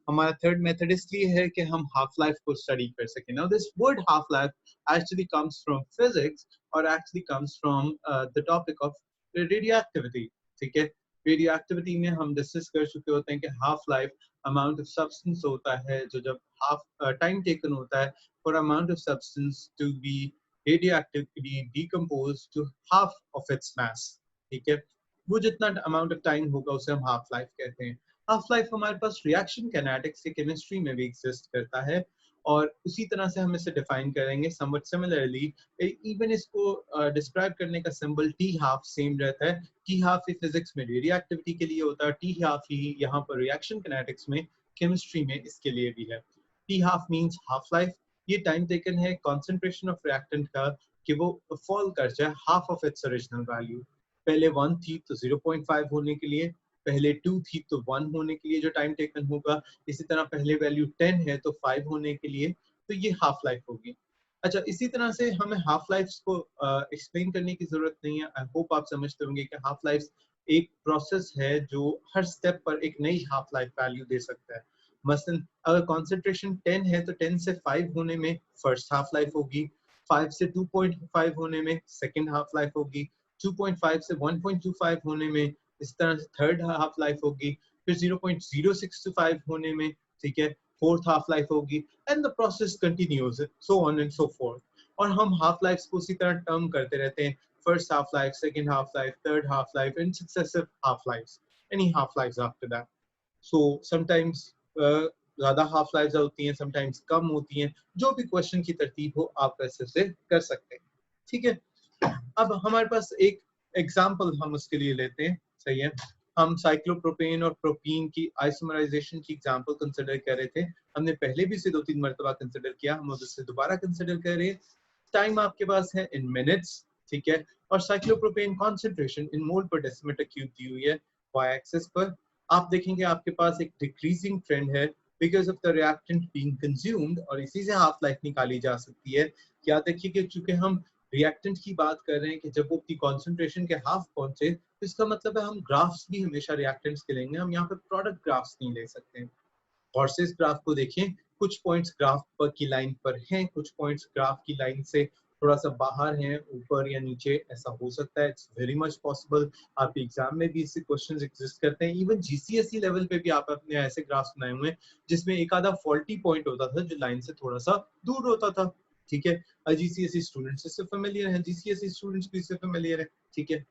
हमारा third method इसलिए है कि हम हाफ लाइफ को स्टडी कर सकें. Now this word half life actually comes from physics और actually comes from the topic of radioactivity. ठीक है, रेडियो एक्टिविटी में हम डिस्कस कर चुके होते हैं कि half life amount of substance होता है जो जब हाफ टाइम टेकन होता है for amount of substance to be radioactively decomposed to half of its mass. ठीक है, वो जितना अमाउंट ऑफ टाइम होगा उसे हम हाफ लाइफ कहते हैं. हाफ लाइफ हमारे पास रिएक्शन कैनेटिक्स के केमिस्ट्री में भी एग्जिस्ट करता है और उसी तरह से हम इसे डिफाइन करेंगे. समवट सिमिलरली इवन इसको डिस्क्राइब करने का सिंबल टी हाफ सेम रहता है. टी हाफ ही फिजिक्स में रेडियो एक्टिविटी के लिए होता है, टी हाफ ही यहाँ पर रिएक्शन कैनेटिक्स में केमिस्ट्री में इसके लिए भी है. T half means half life. ये टाइम टेकन है कंसंट्रेशन ऑफ रिएक्टेंट का कि वो फॉल कर जाए half of its original value. पहले 1 थी तो 0.5 होने के लिए, पहले 2 थी तो 1 होने के लिए जो टाइम टेकन होगा, इसी तरह पहले वैल्यू 10 है तो 5 होने के लिए, तो ये हाफ लाइफ होगी. अच्छा, इसी तरह से हमें हाफ लाइफ को एक्सप्लेन करने की जरूरत नहीं है. आई होप आप समझते होंगे कि हाफ लाइफ एक प्रोसेस है जो हर स्टेप पर एक नई हाफ लाइफ वैल्यू दे सकता है. मसलन अगर कॉन्सेंट्रेशन 10 है तो 10 से 5 होने में फर्स्ट हाफ लाइफ होगी, 5 से 2.5 होने में सेकेंड हाफ लाइफ होगी, 2.5 से 1.25 होने में इस तरह से थर्ड हाफ लाइफ होगी, फिर 0.065 होने में, ठीक है, फोर्थ हाफ लाइफ होगी, and the process continues so on and so fourth. और हम हाफ लाइफ को उसी तरह टर्म करते रहते हैं, first half life, second half life, third half life and successive half life, any half life after that. So sometimes ज्यादा half life होती हैं, समटाइम्स कम होती हैं. जो भी क्वेश्चन की तरतीब हो आप ऐसे से कर सकते हैं. ठीक है, अब हमारे पास एक एग्जाम्पल हम उसके लिए लेते हैं. सही है, हम साइक्लोप्रोपेन और प्रोपीन की आइसोमराइजेशन की एग्जाम्पल कंसिडर कर रहे थे. हमने पहले भी इसे 2-3 मरतबा कंसिडर किया, हम उसे दोबारा कंसिडर कर रहे हैं. टाइम आपके पास है इन मिनट्स, ठीक है, और साइक्लोप्रोपेन कॉन्सेंट्रेशन इन मोल पर डेसिमीटर क्यूब दी हुई है वाई एक्सिस पर. आप देखेंगे आपके पास एक डिक्रीजिंग ट्रेंड है because of the reactant being consumed, और इसी से हाफ लाइफ निकाली जा सकती है. याद रखिए कि चूंकि हम रिएक्टेंट की बात कर रहे हैं कि जब वो अपनी कॉन्सेंट्रेशन के हाफ पहुंचे तो इसका मतलब है हम ग्राफ्स भी हमेशा रिएक्टेंट्स के लेंगे, हम यहाँ पे प्रोडक्ट ग्राफ्स नहीं ले सकते हैं. और से इस ग्राफ को देखें, कुछ पॉइंट्स ग्राफ पर की लाइन पर हैं, कुछ पॉइंट्स ग्राफ की लाइन से थोड़ा सा बाहर हैं, ऊपर या नीचे, ऐसा हो सकता है. It's very much possible. आपके एग्जाम में भी इससे क्वेश्चंस एग्जिस्ट करते हैं. इवन जीसीएसई लेवल पे भी आप अपने ऐसे ग्राफ्स बनाए हुए हैं जिसमें एक आधा फॉल्टी पॉइंट होता था जो लाइन से थोड़ा सा दूर होता था. ठीक है, जीसीएसई स्टूडेंट्स इससे फेमिलियर हैं, जीसीएसई स्टूडेंट्स भी इससे फेमिलियर है. ठीक है,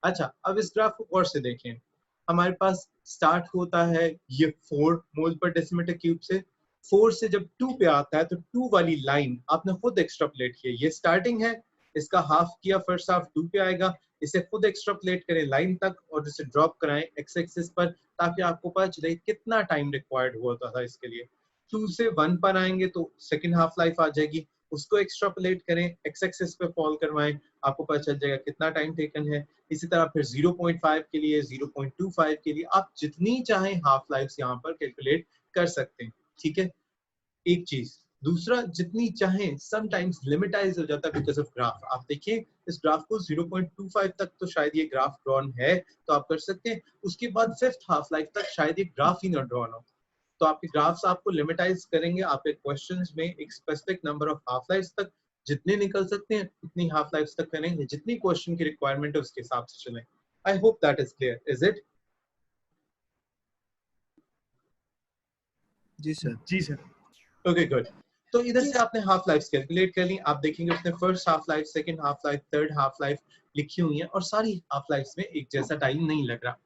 अच्छा, अब इस ग्राफ को और से देखें. हमारे पास स्टार्ट होता है ये 4 मोल पर डेसिमीटर क्यूब से. 4 से जब 2 पे आता है तो 2 वाली लाइन आपने खुद एक्सट्रापोलेट किया, ये स्टार्टिंग है, इसका हाफ किया, फर्स्ट हाफ 2 पे आएगा, इसे खुद एक्सट्रापोलेट करें लाइन तक और इसे ड्रॉप कराएं एक्स एक्सिस पर ताकि आपको पता चले कितना टाइम रिक्वायर्ड हुआ था इसके लिए. 2 से 1 पर आएंगे तो सेकेंड हाफ लाइफ आ जाएगी, उसको एक्सट्रापोलेट करें, एक्स एक्सिस पे फॉल करवाएं, आपको पता चल जाएगा कितना टाइम टेकन है. इसी तरह फिर 0.5 के लिए, 0.25 के लिए, आप जितनी चाहें हाफ लाइफ यहाँ पर कैलकुलेट कर सकते हैं. ठीक है, एक चीज. दूसरा, जितनी चाहें समटाइम्स लिमिटाइज हो जाता है बिकॉज ऑफ ग्राफ. आप देखिए इस ग्राफ को 0.25 तक तो शायद ये ग्राफ ड्रॉन है तो आप कर सकते हैं, उसके बाद फिफ्थ हाफ लाइफ तक शायद ये ग्राफ ही ना ड्रॉन हो, तो आपके ग्राफ्स आपको लिमिटाइज करेंगे. आपके क्वेश्चंस में एक specific number of half life तक जितने निकल सकते हैं उतनी हाफ लाइफ तक करेंगे, जितनी क्वेश्चन की रिक्वायरमेंट है उसके हिसाब से चलें. I hope that is clear. Is it? जी सर. जी सर. Okay, good. तो इधर से आपने हाफ लाइफ कैलकुलेट कर ली. आप देखेंगे उसने first half life, second half life, third half life लिखी हुई है और सारी हाफ लाइफ में एक जैसा टाइम नहीं लग रहा.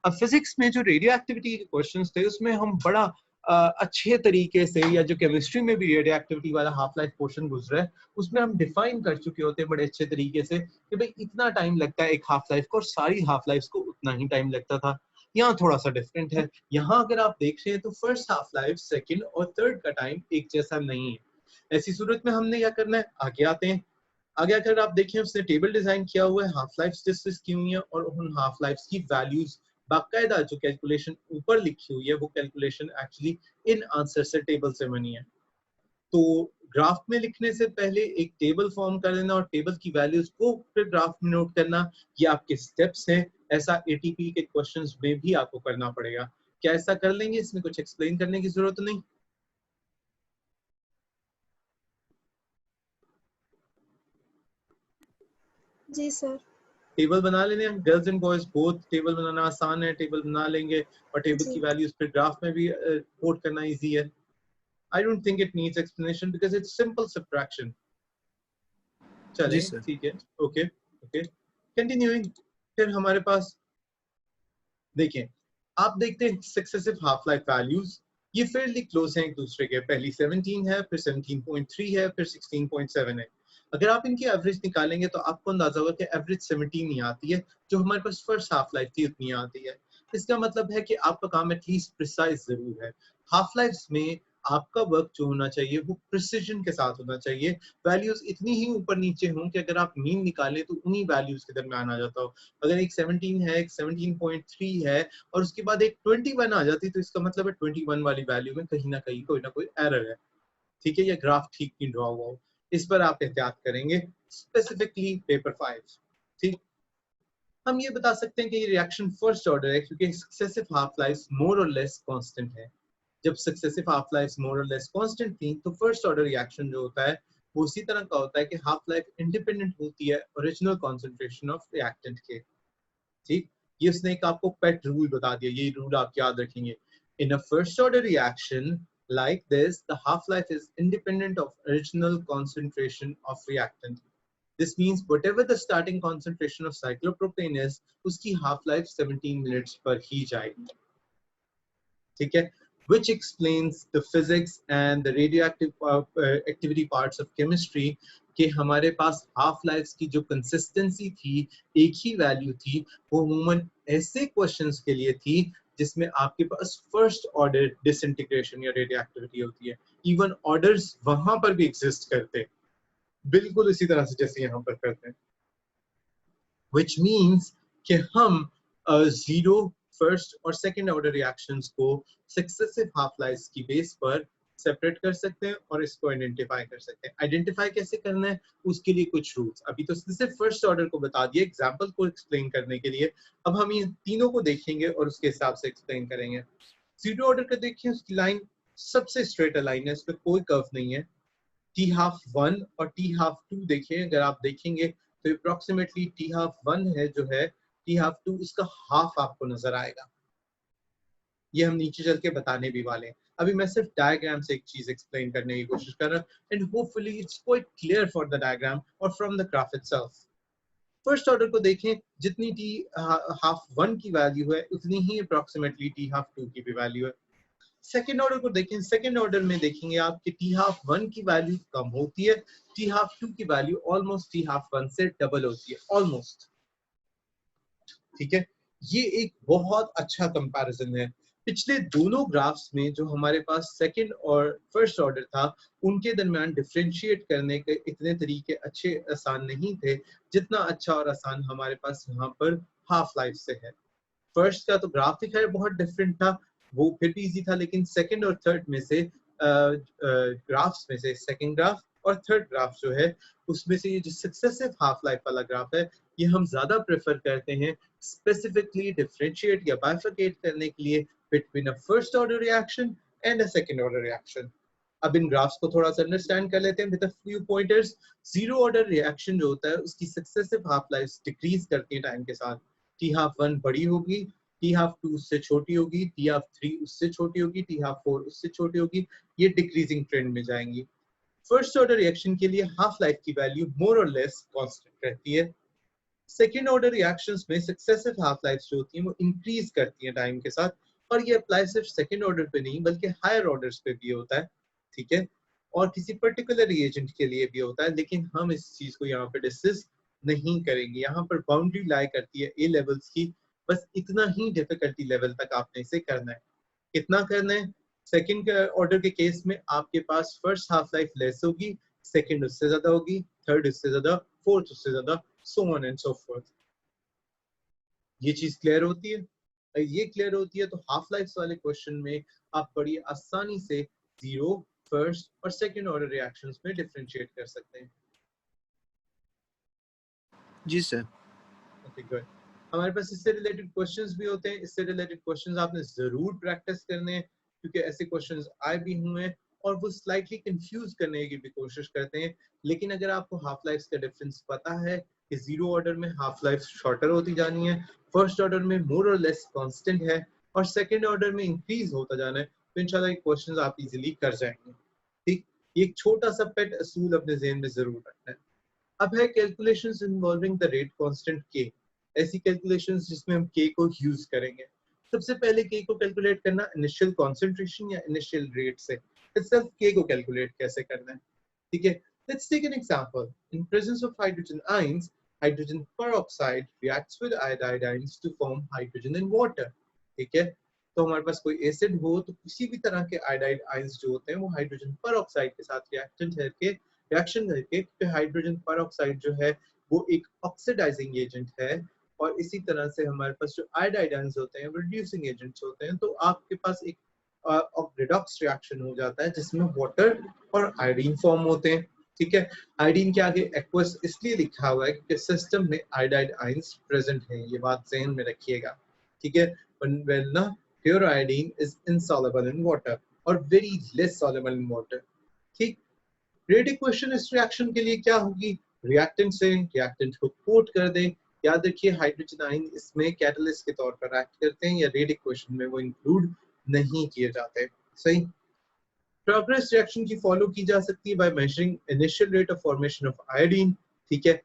अब फिजिक्स में जो रेडियो एक्टिविटी के क्वेश्चंस थे उसमें हम बड़ा अच्छे तरीके से, या जो केमिस्ट्री में भी रेडियो एक्टिविटी वाला हाफ लाइफ पोर्शन गुजरा है उसमें हम डिफाइन कर चुके होते हैं बड़े अच्छे तरीके से कि भाई इतना टाइम लगता है एक हाफ लाइफ को और सारी हाफ लाइफ को उतना ही टाइम लगता था. यहाँ थोड़ा सा डिफरेंट है. यहाँ अगर आप देख रहे हैं तो फर्स्ट हाफ लाइफ, सेकंड और थर्ड का टाइम एक जैसा नहीं है. ऐसी सूरत में हमने क्या करना है, आगे आते हैं. आगे अगर आप देखें उसने टेबल डिजाइन किया हुआ है, हाफ लाइफ डिस्कस की हुई है और उन हाफ लाइफ की वैल्यूज बाकायदा जो कैलकुलेशन ऊपर लिखी हुई है वो कैलकुलेशन एक्चुअली इन आंसर से टेबल से बनी है. तो ग्राफ में लिखने से पहले एक टेबल फॉर्म कर लेना और टेबल की वैल्यूज को फिर ग्राफ में नोट करना, ये आपके स्टेप्स हैं. ऐसा एटीपी के क्वेश्चंस में भी आपको करना पड़ेगा. क्या ऐसा कर लेंगे? इसमें कुछ एक्सप्लेन करने की जरूरत नहीं। जी सर। टेबल बना लेने हैं, girls and boys both table बनाना आसान है, टेबल बना लेंगे और टेबल जी की वैल्यूज फिर ग्राफ में भी कोड करना इजी है। I don't think it needs explanation because it's simple subtraction. जी चलें, सर। ठीक है, ओके ओके, कंटिन्यूइंग। फिर हमारे पास देखें, आप देखते हैं सक्सेसिव हाफ लाइफ वैल्यूज, ये फेयरली क्लोज हैं एक दूसरे के। पहली 17 है, फिर 17.3 है, फिर 16.7 है। अगर आप इनकी एवरेज निकालेंगे तो आपको अंदाजा होगा कि एवरेज 17 ही आती है, जो हमारे पास फर्स्ट हाफ लाइफ थी उतनी आती है। इसका मतलब है कि आपका काम एटलीस्ट प्रिसाइज जरूर है। हाफ लाइफ में आपका वर्क जो होना चाहिए वो प्रिसीजन के साथ होना चाहिए। वैल्यूज इतनी ही ऊपर नीचे हों कि अगर आप मीन निकालें तो उन्हीं वैल्यूज के दरमियान आ जाता हो। अगर एक 17 है, एक 17.3 है और उसके बाद एक 21 आ जाती तो इसका मतलब है 21 वाली वैल्यू में कहीं ना कहीं कोई ना कोई एरर है। ठीक है, ये ग्राफ ठीक नहीं ड्रॉ हुआ हो, इस पर आप एहतियात करेंगे, स्पेसिफिकली पेपर 5। ठीक, हम ये बता सकते हैं कि ये रिएक्शन फर्स्ट ऑर्डर है क्योंकि सक्सेसिव हाफ लाइफ मोर और लेस कांस्टेंट है। जब सक्सेसिव हाफ लाइफ मोर और लेस कांस्टेंट थी तो फर्स्ट ऑर्डर रिएक्शन जो होता है वो उसी तरह का होता है कि हाफ लाइफ इंडिपेंडेंट होती है ओरिजिनल कॉन्सेंट्रेशन ऑफ रिएक्टेंट के। ठीक, ये उसने एक आपको पेट रूल बता दिया, ये रूल आप याद रखेंगे। In a first order reaction like this, the half-life is independent of original concentration of reactant. This means whatever the starting concentration of cyclopropane is, उसकी half-life 17 minutes पर ही जाएगी। ठीक है, which explains the physics and the radioactive activity parts of chemistry कि हमारे पास half life की जो consistency थी, एक ही वैल्यू थी, वो अमूमन ऐसे क्वेश्चंस के लिए थी जिसमें आपके पास फर्स्ट ऑर्डर डिसइंटीग्रेशन या रेडियो एक्टिविटी होती है। इवन ऑर्डर्स वहां पर भी एग्जिस्ट करते, बिल्कुल इसी तरह से जैसे यहाँ पर करते हैं। which means कि हम जीरो फर्स्ट और सेकेंड ऑर्डर रिएक्शंस को सक्सेसिव हाफ लाइफ की बेस पर सेपरेट कर सकते हैं और इसको आइडेंटिफाई कर सकते हैं। आइडेंटिफाई कैसे करना है उसके लिए कुछ रूल्स, अभी तो सिर्फ फर्स्ट ऑर्डर को बता दिए एग्जांपल को एक्सप्लेन करने के लिए। अब हम इन तीनों को देखेंगे और उसके हिसाब से एक्सप्लेन करेंगे। जीरो ऑर्डर का देखिए, उसकी लाइन सबसे स्ट्रेट लाइन है, इसमें कोई कर्व नहीं है। टी हाफ वन और टी हाफ टू देखिए, अगर आप देखेंगे तो अप्रोक्सीमेटली टी हाफ वन है जो है, टी हाफ टू इसका हाफ आपको नजर आएगा। ये हम नीचे चल के बताने भी वाले हैं। अभी मैं सिर्फ डायग्राम से एक चीज एक्सप्लेन करने की कोशिश कर रहा हूँ and hopefully it's quite clear for the diagram और from the graph itself. First order को देखें, जितनी टी हाफ वन की वैल्यू है उतनी ही अप्रोक्सीमेटली टी हाफ टू की भी वैल्यू है। सेकेंड ऑर्डर को देखें, सेकेंड ऑर्डर में देखेंगे आप कि टी हाफ वन की वैल्यू कम होती है, टी हाफ टू की value almost T half one से डबल होती है, ऑलमोस्ट। ठीक है, ये एक बहुत अच्छा कंपैरिजन है। पिछले दोनों ग्राफ्स में जो हमारे पास सेकंड और फर्स्ट ऑर्डर था उनके दरमियान डिफरेंशिएट करने के इतने तरीके अच्छे आसान नहीं थे जितना अच्छा और आसान हमारे पास यहाँ पर हाफ लाइफ से है। फर्स्ट का तो ग्राफिक है बहुत डिफरेंट था, वो फिर भी इजी था, लेकिन सेकंड और थर्ड में से ग्राफ्स में से सेकंड ग्राफ और थर्ड ग्राफ जो है उसमें से ये जो सक्सेसिव हाफ लाइफ वाला ग्राफ है ये हम ज्यादा प्रेफर करते हैं स्पेसिफिकली डिफरेंशिएट या बाइफरकेट करने के लिए between a first order reaction and a second order reaction. अब इन ग्राफ्स को थोड़ा सा अंडरस्टैंड कर लेते हैं with a few pointers. Zero order reaction जो होता है उसकी सक्सेसिव हाफ लाइफ डिक्रीज करती है टाइम के साथ। टी हाफ वन बड़ी होगी, टी हाफ टू उससे छोटी होगी, टी हाफ थ्री उससे छोटी होगी, टी हाफ फोर उससे छोटी होगी, ये डिक्रीजिंग ट्रेंड में जाएंगी। फर्स्ट ऑर्डर रिएक्शन के लिए हाफ लाइफ की वैल्यू मोर और लेस कांस्टेंट रहती है। सेकेंड ऑर्डर रिएक्शंस में सक्सेसिव हाफ लाइफ जो होती है वो इंक्रीज करती है टाइम के साथ, और ये अप्लाई सिर्फ सेकेंड ऑर्डर पे नहीं बल्कि हायर ऑर्डर्स पे भी होता है। ठीक है, और किसी पर्टिकुलर रिएजेंट के लिए भी होता है, लेकिन हम इस चीज को यहाँ पे डिस्कस नहीं करेंगे। यहाँ पर बाउंड्री लाई करती है ए लेवल्स की, बस इतना ही डिफिकल्टी लेवल तक आपने इसे करना है। कितना करना है? सेकंड ऑर्डर के केस में आपके पास फर्स्ट हाफ लाइफ लेस होगी, सेकंड उससे ज्यादा होगी, थर्ड उससे ज्यादा, फोर्थ उससे ज्यादा, so on and so fourth. ये चीज क्लियर होती है? ये क्लियर होती है तो हाफ लाइफ वाले क्वेश्चन में आप बड़ी आसानी से जीरो, फर्स्ट और सेकंड ऑर्डर रिएक्शंस में डिफरेंशिएट कर सकते हैं। जी सर। Okay good. हमारे पास इससे रिलेटेड क्वेश्चंस भी होते हैं। इससे रिलेटेड क्वेश्चंस आपने जरूर प्रैक्टिस करने हैं, क्योंकि ऐसे क्वेश्चंस आए भी हुए हैं और वो स्लाइटली कंफ्यूज करने की भी कोशिश करते हैं। लेकिन अगर आपको हाफ लाइफ का डिफरेंस पता है कि जीरो ऑर्डर में हाफ लाइफ शॉर्टर होती जानी है, फर्स्ट ऑर्डर में मोर और लेस कांस्टेंट है और सेकंड ऑर्डर में इंक्रीज होता जाना है, तो इंशाल्लाह ये क्वेश्चंस आप इजीली कर जाएंगे। ठीक, ये एक छोटा सा पेट असूल अपने ज़हन में जरूर रखना है। अब है calculations involving the rate constant के। ऐसी कैलकुलेशंस जिसमें हम के को यूज करेंगे। सबसे पहले के को कैलकुलेट करना इनिशियल कॉन्सेंट्रेशन या इनिशियल रेट से। itself के को कैलकुलेट कैसे करना है, ठीक है। Let's take an example. In presence of hydrogen ions, hydrogen peroxide reacts with iodide ions to form hydrogen in water, ठीक है। तो हमारे पास कोई एसिड हो तो किसी भी तरह के आयोडाइड आयंस जो होते हैं वो हाइड्रोजन peroxide के साथ रिएक्शन करके, तो हाइड्रोजन peroxide जो है वो एक ऑक्सीडाइजिंग एजेंट है। और इसी तरह से हमारे पास जो आयोडाइड आयंस होते हैं वो रिड्यूसिंग एजेंट्स होते हैं। तो आपके पास एक रिडॉक्स रिएक्शन हो जाता है जिसमें वाटर और आयोडीन फॉर्म होते हैं, ठीक है। आयोडीन के आगे एक्वस इसलिए लिखा हुआ है क्योंकि सिस्टम में आयोडाइड आयंस प्रेजेंट हैं, ये बात ज़हन में रखिएगा, ठीक है। when pure iodine is insoluble in water or very less soluble in water, ठीक। रेट इक्वेशन इस रिएक्शन के लिए क्या होगी? रिएक्टेंट से रिएक्टेंट को कोट कर दें। याद रखिए हाइड्रोजन आयन इसमें कैटलिस्ट के तौर पर एक्ट करते हैं या रेट इक्वेशन में वो इंक्लूड नहीं किए जाते, सही। प्रोग्रेस रिएक्शन की फॉलो की जा सकती है by measuring initial rate of formation of iodine, ठीक है।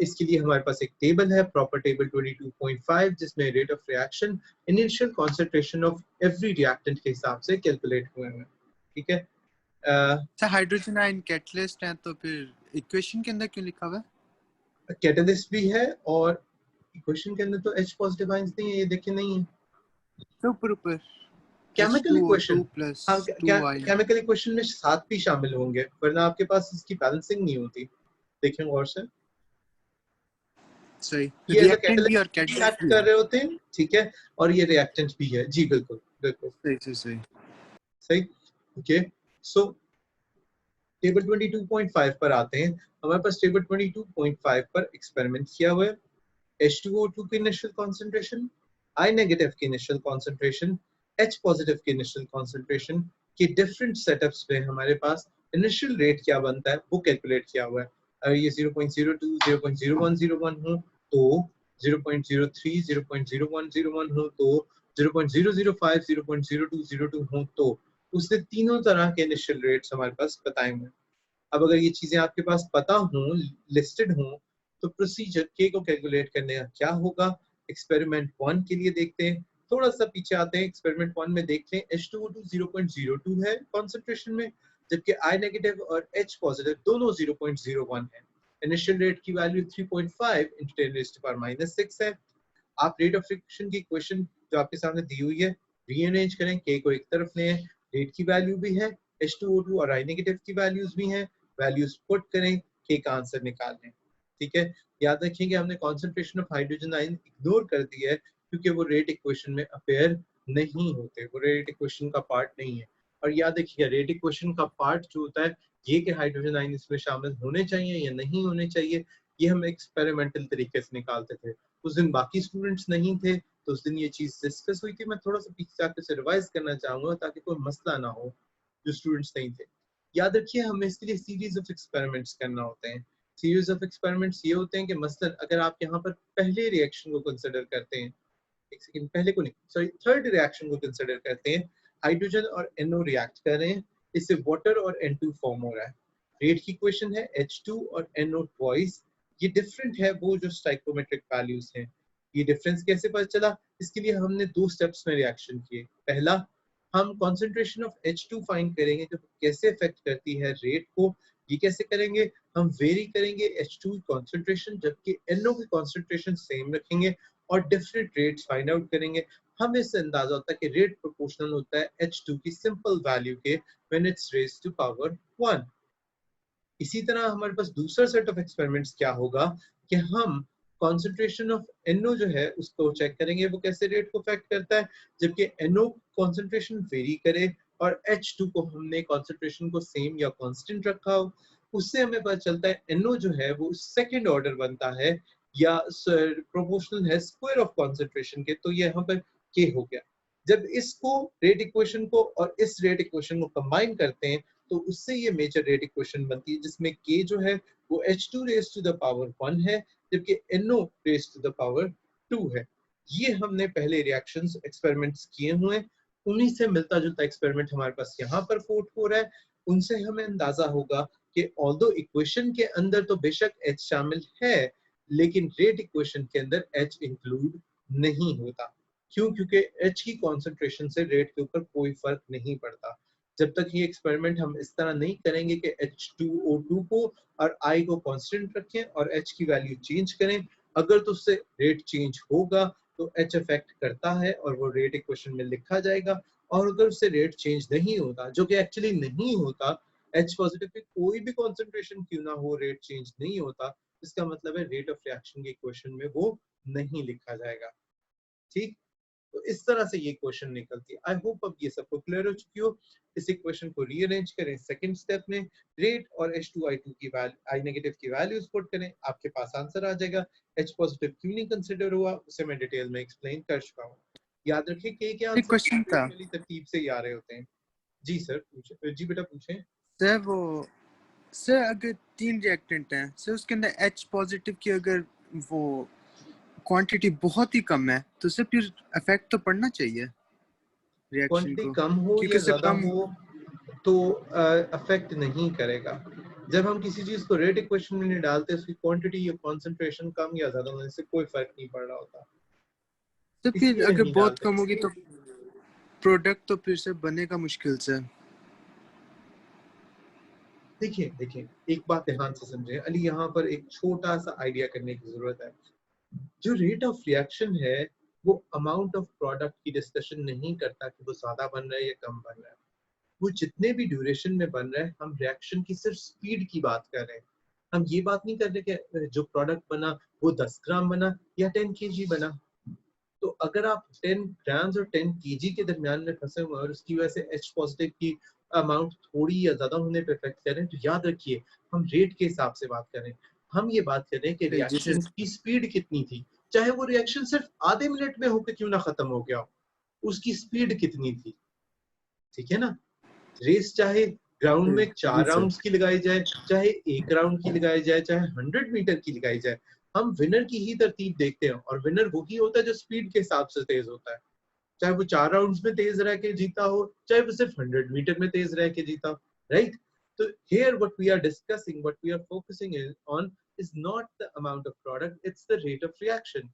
इसके लिए हमारे पास एक टेबल है, प्रॉपर टेबल 22.5, जिसमें rate of reaction initial concentration of every reactant के हिसाब से कैलकुलेट हुए हैं, ठीक है। अच्छा, हाइड्रोजन आयन कैटलिस्ट है तो फिर इक्वेशन के अंदर क्यों लिखा हुआ है? कैटलिस्ट भी है और इक्वेशन के अंदर तो H पॉजिटिव आयंस नहीं है, ये देखिए नहीं है। तो ऊपर केमिकल H2O2 इक्वेशन, हाँ, plus 2 केमिकल इक्वेशन में सात भी शामिल होंगे, वरना आपके पास इसकी बैलेंसिंग नहीं होती। देखें गौर से, सही, ये एज अ रिएक्टेंट भी और कैटलिस्ट भी कैटलिस्ट एक्ट भी कर है। रहे होते हैं, ठीक है। और ये रिएक्टेंट भी है, जी बिल्कुल बिल्कुल सही। सही, ओके। सो टेबल 22.5 पर आते हैं। हमारे पास टेबल 22.5 पर एक्सपेरिमेंट किया हुआ है। H2O2 की इनिशियल कॉन्सेंट्रेशन, I नेगेटिव की इनिशियल कॉन्सेंट्रेशन, H पॉजिटिव की इनिशियल कॉन्सेंट्रेशन के डिफरेंट सेटअप्स में हमारे पास इनिशियल रेट क्या बनता है वो कैलकुलेट किया हुआ है। अगर ये 0.02, 0.0101 हो तो 0.03, 0.0101 हो तो 0.005, 0.0202 हो तो उसने तीनों तरह के इनिशियल रेट्स हमारे पास बताए हुए हैं। अब अगर ये चीजें आपके पास पता हो, लिस्टेड हो, तो प्रोसीजर के को कैलकुलेट करने का क्या होगा? एक्सपेरिमेंट 1 के लिए देखते हैं, थोड़ा सा पीछे आते हैं। एक्सपेरिमेंट 1 में देखते हैं H2O2 0.02 है कॉन्सेंट्रेशन में, जबकि I नेगेटिव और H पॉजिटिव दोनों 0.01 है। इनिशियल रेट की वैल्यू 3.5 × 10⁻⁶ है। आप रेट ऑफ फ्रिक्शन की इक्वेशन जो आपके सामने दी हुई है रीअरेंज करें, के को एक तरफ लें, रेट की वैल्यू भी है, H2O2 और I नेगेटिव की वैल्यूज भी हैं, वैल्यूज पुट करें, के का आंसर निकाल लें, ठीक है। याद रखें कि हमने concentration of hydrogen ion ignore कर दिया है क्योंकि वो रेट इक्वेशन में अपेयर नहीं होते, वो रेट इक्वेशन का पार्ट नहीं है। और याद रखिएगा रेट इक्वेशन का पार्ट जो होता है ये कि हाइड्रोजन आयन इसमें शामिल होने चाहिए या नहीं होने चाहिए, ये हम एक्सपेरिमेंटल तरीके से निकालते थे। उस दिन बाकी स्टूडेंट्स नहीं थे तो उस दिन ये चीज डिस्कस हुई थी। मैं थोड़ा सा पीछे जाकर से रिवाइज करना चाहूंगा ताकि कोई मसला ना हो जो स्टूडेंट्स नहीं थे। याद रखिए हमें इसके लिए सीरीज ऑफ एक्सपेरिमेंट्स करना होते हैं। सीरीज ऑफ एक्सपेरिमेंट्स ये होते हैं कि मसलन अगर आप यहाँ पर पहले रिएक्शन को कंसिडर करते हैं, एक सेकंड, पहले को नहीं, सॉरी, थर्ड रिएक्शन को कंसिडर करते हैं। हाइड्रोजन और NO रिएक्ट कर रहे हैं, इससे वाटर और N2 फॉर्म हो रहा है। रेट की इक्वेशन है H2 और NO ट्वाइस। ये डिफरेंट है वो जो स्टाइकोमेट्रिक वैल्यूज हैं। ये डिफरेंस कैसे पता चला? इसके लिए हमने दो स्टेप्स में रिएक्शन किए। पहला, हम कॉन्सेंट्रेशन ऑफ H2 फाइंड करेंगे जो कैसे अफेक्ट करती है रेट को। ये कैसे करेंगे? हम वेरी करेंगे H2 कॉन्सेंट्रेशन जबकि NO की कॉन्सेंट्रेशन सेम रखेंगे और डिफरेंट रेट्स फाइंड आउट करेंगे। हमें इससे अंदाजा होता है कि रेट प्रोपोर्शनल होता है H2 की सिंपल वैल्यू के when it's raised to power 1। इसी तरह हमारे पास दूसरा सेट ऑफ एक्सपेरिमेंट्स क्या होगा कि हम कॉन्सेंट्रेशन ऑफ NO जो है उसको चेक करेंगे वो कैसे रेट को अफेक्ट करता है, जबकि NO कॉन्सेंट्रेशन वेरी करे और H2 को हमने कॉन्सेंट्रेशन को सेम या कांस्टेंट रखा हो। उससे हमें पता चलता है NO जो है वो सेकंड ऑर्डर बनता है या प्रोपोर्शनल है स्क्वायर ऑफ कॉन्सेंट्रेशन के, तो ये यहाँ पर के हो गया। जब इसको रेट इक्वेशन को और इस रेट इक्वेशन को कंबाइन करते हैं तो उससे ये मेजर रेट इक्वेशन बनती है, जिसमें के जो है वो H2 raise to the power 1 है, जबकि NO raise to the power 2 है। ये हमने पहले रिएक्शंस एक्सपेरिमेंट्स किए हुए हैं, उन्हीं से मिलता जुलता एक्सपेरिमेंट हमारे पास यहाँ पर कोट हो रहा है। उनसे हमें अंदाजा होगा कि ऑल्दो इक्वेशन के अंदर तो बेशक H शामिल है, लेकिन रेट इक्वेशन के अंदर H इंक्लूड नहीं होता। क्यों? क्योंकि H की कॉन्सेंट्रेशन से रेट के ऊपर कोई फर्क नहीं पड़ता। जब तक ये एक्सपेरिमेंट हम इस तरह नहीं करेंगे कि H2O2 को और I को कांस्टेंट रखें और H की वैल्यू चेंज करें, अगर तो उससे रेट चेंज होगा तो H इफेक्ट करता है और वो रेट इक्वेशन में लिखा जाएगा। और अगर उससे रेट चेंज नहीं होता, जो कि एक्चुअली नहीं होता, H पॉजिटिव पे कोई भी कॉन्सेंट्रेशन क्यों ना हो, रेट चेंज नहीं होता, इसका मतलब है रेट ऑफ रिएक्शन के इक्वेशन में वो नहीं लिखा जाएगा। ठीक, तो इस तरह से ये क्वेश्चन निकलती है। आई होप अब ये सबको क्लियर हो चुकी हो। इस इक्वेशन को रीअरेंज करें सेकंड स्टेप में, रेट और H2I2 की वैल्यू I नेगेटिव की वैल्यूज पुट करें, आपके पास आंसर आ जाएगा। H पॉजिटिव क्यों नहीं कंसीडर हुआ उसे मैं डिटेल में एक्सप्लेन कर चुका हूँ। याद रखिए कि क्या एक आंसर क्वेश्चन था तरतीब से ही आ रहे होते हैं। जी सर पूछे, जी बेटा पूछें। सर। वो सर अगर 3 रिएक्टेंट हैं सर, उसके अंदर H पॉजिटिव की अगर वो क्वांटिटी बहुत ही कम है तो सर फिर इफेक्ट तो पड़ना चाहिए रिएक्शन क्वांटिटी को, कम हो क्योंकि या सर ज्यादा कम। हो तो अफेक्ट नहीं करेगा। जब हम किसी चीज को रेट इक्वेशन में नहीं डालते, उसकी क्वांटिटी या कंसंट्रेशन कम या ज्यादा होने से कोई फर्क नहीं पड़ रहा होता, तो फिर इसलिए अगर नहीं बहुत डालते। कम होगी तो प्रोडक्ट तो फिर से बनेगा मुश्किल से। देखिए देखिए, एक बात ध्यान से समझे अली, यहाँ पर एक छोटा सा आइडिया करने की जरूरत है। जो रेट ऑफ रिएक्शन है वो अमाउंट ऑफ प्रोडक्ट की डिस्कशन नहीं करता कि वो ज्यादा बन रहा है या कम बन रहा है। वो जितने भी ड्यूरेशन में बन रहा है, हम रिएक्शन की सिर्फ स्पीड की बात कर रहे हैं। हम ये बात नहीं कर रहे कि जो प्रोडक्ट बना वो 10 ग्राम बना या 10 केजी बना। तो अगर आप 10 ग्राम्स और 10 केजी के दरमियान में फंसे हुए और उसकी वजह से H पॉजिटिव की अमाउंट थोड़ी या ज्यादा होने पे इफेक्ट करें, तो याद रखिए हम रेट के हिसाब से बात करें। हम ये बात करें कि जैसे रिएक्शन की स्पीड कितनी थी, चाहे वो रिएक्शन सिर्फ आधे मिनट में होकर क्यों ना खत्म हो गया हो, उसकी स्पीड कितनी थी। ठीक है ना? रेस चाहे ग्राउंड में 4 जी सर। राउंड्स की लगाई जाए, चाहे 1 राउंड की लगाई जाए, चाहे 100 मीटर की लगाई जाए, हम विनर की ही तरतीब देखते हैं और विनर वही होता है जो स्पीड के हिसाब से तेज होता है। चाहे वो 4 राउंड्स में तेज रह के जीता हो, चाहे वो सिर्फ 100 मीटर में तेज रह के जीता हो, राइट? तो here what we are discussing, what we are focusing on is not the amount of product, it's the rate of reaction.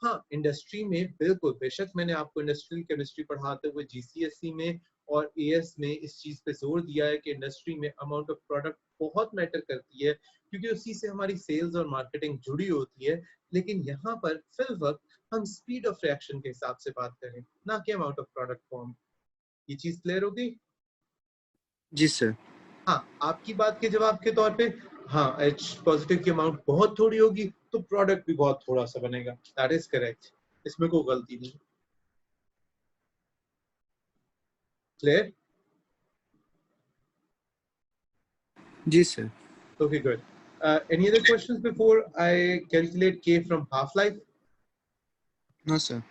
हाँ, इंडस्ट्री में बिल्कुल बेशक मैंने आपको इंडस्ट्रियल केमिस्ट्री पढ़ाते हुए GCSE में और AS में इस चीज पे जोर दिया है कि इंडस्ट्री में अमाउंट ऑफ प्रोडक्ट बहुत मैटर करती है, क्योंकि उसी से हमारी सेल्स और मार्केटिंग जुड़ी होती है। लेकिन यहाँ पर फिल वक्त हम स्पीड ऑफ रिएक्शन के हिसाब से बात करें, ना कि अमाउंट ऑफ प्रोडक्ट फॉर्म। ये चीज क्लियर होगी? जी सर। हाँ, आपकी बात के जवाब के तौर पे, हाँ H पॉजिटिव की अमाउंट बहुत थोड़ी होगी तो प्रोडक्ट भी बहुत थोड़ा सा बनेगा। दैट इज करेक्ट, इसमें कोई गलती नहीं। Clear? Ji sir. Okay, good. Any other questions before I calculate K from half-life? No sir.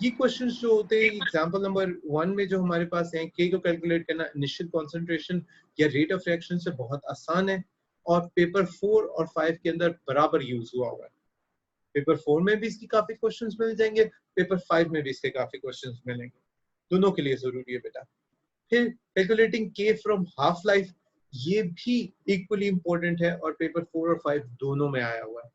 ये क्वेश्चंस जो होते हैं एग्जांपल नंबर 1 में जो हमारे पास हैं, K को कैलकुलेट करना इनिशियल कंसंट्रेशन या रेट ऑफ रिएक्शन से बहुत आसान है और पेपर 4 और 5 के अंदर बराबर यूज हुआ हुआ है। पेपर 4 में भी इसकी काफी क्वेश्चंस मिल जाएंगे, पेपर 5 में भी इसके काफी क्वेश्चंस मिलेंगे, दोनों के लिए जरूरी है बेटा। फिर calculating K from half life, ये भी इक्वली इंपॉर्टेंट है और पेपर 4 और 5 दोनों में आया हुआ है।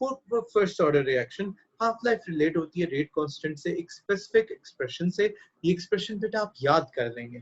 For first order reaction half life relate होती है रेट कांस्टेंट से, एक स्पेसिफिक एक्सप्रेशन से। ये एक्सप्रेशन बेटा आप याद कर लेंगे।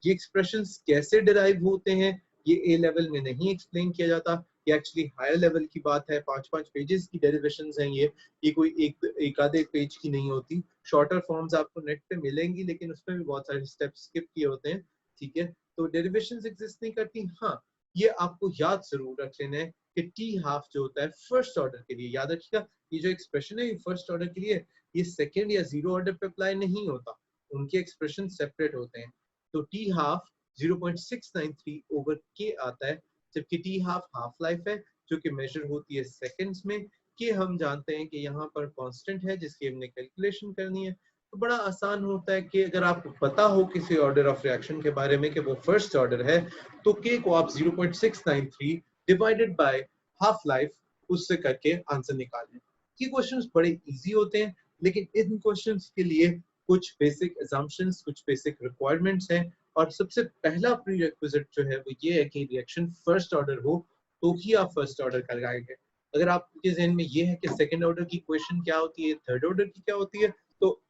ये एक्सप्रेशंस कैसे डिराइव होते हैं ये ए लेवल में नहीं एक्सप्लेन किया जाता, ये एक्चुअली हायर लेवल की बात है। 5-5 पेजेस की डेरिवेशंस हैं ये कोई एक आधे पेज की नहीं होती। शॉर्टर फॉर्म्स आपको नेट पे मिलेंगी लेकिन उसमें भी बहुत सारे स्टेप्स स्किप किए होते हैं। ठीक है, तो डेरिवेशंस एग्जिस्ट नहीं करती। हाँ, ये आपको याद जरूर रख लेना है कि टी हाफ जो होता है फर्स्ट ऑर्डर के लिए, याद रखिएगा ये जो एक्सप्रेशन है ये फर्स्ट ऑर्डर के लिए, ये सेकेंड या जीरो ऑर्डर पे अप्लाई नहीं होता, उनके एक्सप्रेशन सेपरेट होते हैं। तो टी हाफ 0.693 ओवर के आता है, जबकि टी हाफ हाफ लाइफ है जो कि मेजर होती है सेकंड्स में, कि हम जानते हैं कि यहाँ पर कांस्टेंट है जिसकी हमने कैलकुलेशन करनी है। तो बड़ा आसान होता है कि अगर आपको पता हो किसी ऑर्डर ऑफ रिएक्शन के बारे में कि वो फर्स्ट ऑर्डर है, तो के को आप 0.693 डिवाइडेड बाय हाफ लाइफ उससे करके आंसर निकाल लें। ये क्वेश्चंस बड़े इजी होते हैं, लेकिन इन क्वेश्चंस के लिए कुछ बेसिक assumptions, कुछ बेसिक रिक्वायरमेंट्स हैं। और सबसे पहला प्रीरेक्विजिट जो है वो ये है कि रिएक्शन फर्स्ट ऑर्डर हो तो ही आप फर्स्ट ऑर्डर कर लगाएंगे। अगर आपके जहन में ये है कि सेकंड ऑर्डर की क्वेश्चन क्या होती है, थर्ड ऑर्डर की क्या होती है, तो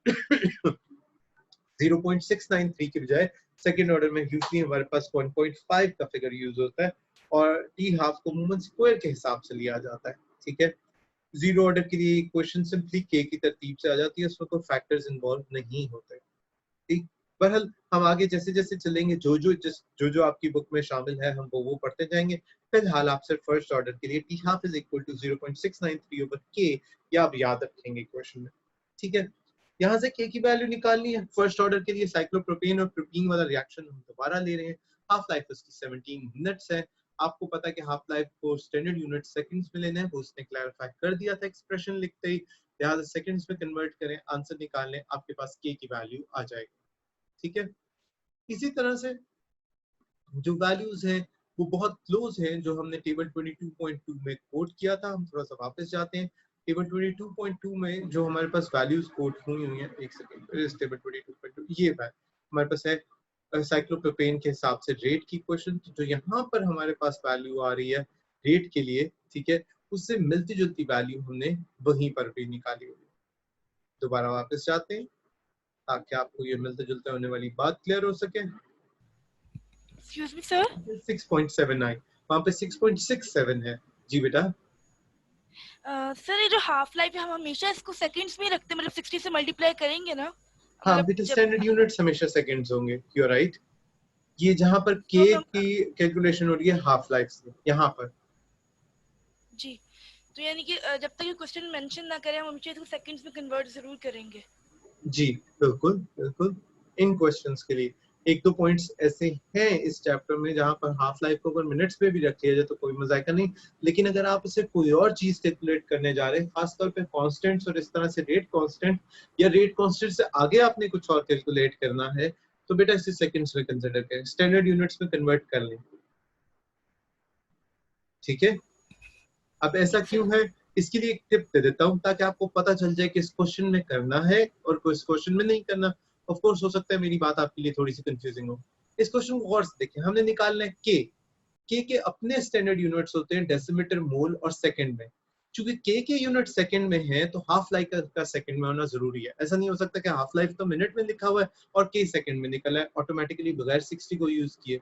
0.693 की बजाय सेकंड ऑर्डर में यूजली हमारे पास 1.5 का फिगर यूज होता है और टी हाफ को मूवमेंट स्क्वायर के हिसाब से लिया जाता है। ठीक है, जीरो ऑर्डर के लिए क्वेश्चन सिंपली के की तरतीब से आ जाती है, उसमें कोई फैक्टर्स इन्वॉल्व नहीं होते। ठीक, बहरहाल हम आगे जैसे जैसे चलेंगे, जो जो आपकी बुक में शामिल है हम वो पढ़ते जाएंगे। फिलहाल आप सिर्फ फर्स्ट ऑर्डर के लिए t half is equal to 0.693 over k, या आप याद रखेंगे क्वेश्चन में। ठीक है, यहाँ से के की वैल्यू निकालनी है। फर्स्ट ऑर्डर के लिए साइक्लोप्रोपेन और प्रोपीन वाला रिएक्शन हम दोबारा ले रहे हैं। हाफ लाइफ उसकी 17 मिनट्स है। आपको पता है कि हाफ लाइफ को स्टैंडर्ड यूनिट सेकंड्स में लेना है, वो उसने क्लैरिफाई कर दिया था एक्सप्रेशन लिखते ही। लिहाजा सेकंड्स में कन्वर्ट करें, आंसर निकाल लें, आपके पास के की वैल्यू आ जाएगी। ठीक है, इसी तरह से जो वैल्यूज हैं वो बहुत क्लोज हैं जो हमने टेबल 22.2 में कोट किया था। हम थोड़ा सा वापस जाते हैं। टेबल 22.2 में जो हमारे पास वैल्यूज कोट हुई हुई हैं, एक सेकंड, इस टेबल 22.2 ये हमारे पास है साइक्लोप्रोपेन के हिसाब से रेट की क्वेश्चन। जो यहाँ पर हमारे पास वैल्यू आ रही है रेट के लिए, ठीक है, उससे मिलती जुलती वैल्यू हमने वहीं पर भी निकाली हुई है। दोबारा वापस जाते हैं ताकि आपको ये मिलते जुलते होने वाली बात क्लियर हो सके। एक्सक्यूज मी सर, 6.79, वहां पे 6.67 है। जी बेटा। सर ये जो हाफ लाइफ है हम हमेशा इसको सेकंड्स में ही रखते हैं, मतलब 60 से मल्टीप्लाई करेंगे ना? हाँ मतलब बेटा, जब स्टैंडर्ड यूनिट्स हमेशा सेकंड्स होंगे, यू आर राइट। ये जहां पर तो के हम की कैलकुलेशन हो रही है हाफ लाइफ से, यहाँ पर जी, तो यानी कि जब तक ये क्वेश्चन मेंशन ना करें हम हमेशा इसको सेकंड्स में कन्वर्ट जरूर करेंगे। जी बिल्कुल बिल्कुल। इन क्वेश्चंस के लिए एक दो पॉइंट्स ऐसे हैं इस चैप्टर में जहां पर हाफ लाइफ को अगर मिनट्स में भी रख लिया जाए तो कोई मजाका नहीं, लेकिन अगर आप इसे कोई और चीज कैलकुलेट करने जा रहे हैं, खासतौर पे कांस्टेंट्स और इस तरह से रेट कांस्टेंट या रेट कांस्टेंट से आगे आपने कुछ और कैलकुलेट करना है, तो बेटा इसे सेकंड्स में कंसीडर करें, स्टैंडर्ड यूनिट्स में कन्वर्ट कर लें। ठीक है, अब ऐसा ठीक क्यों सर। है, इसके लिए एक टिप दे देता हूँ ताकि आपको पता चल जाए कि इस क्वेश्चन में करना है और किस क्वेश्चन में नहीं करना। ऑफ कोर्स हो सकता है मेरी बात आपके लिए थोड़ी सी कंफ्यूजिंग हो। इस क्वेश्चन को गौर से देखें, हमने निकालना है के अपने स्टैंडर्ड यूनिट्स होते हैं डेसीमीटर, मोल और सेकंड में। चूंकि के यूनिट सेकंड में है तो हाफ लाइफ का सेकंड में होना जरूरी है। ऐसा नहीं हो सकता कि हाफ लाइफ तो मिनट में लिखा हुआ है और के सेकंड में निकला है ऑटोमेटिकली बगैर 60 को यूज किए,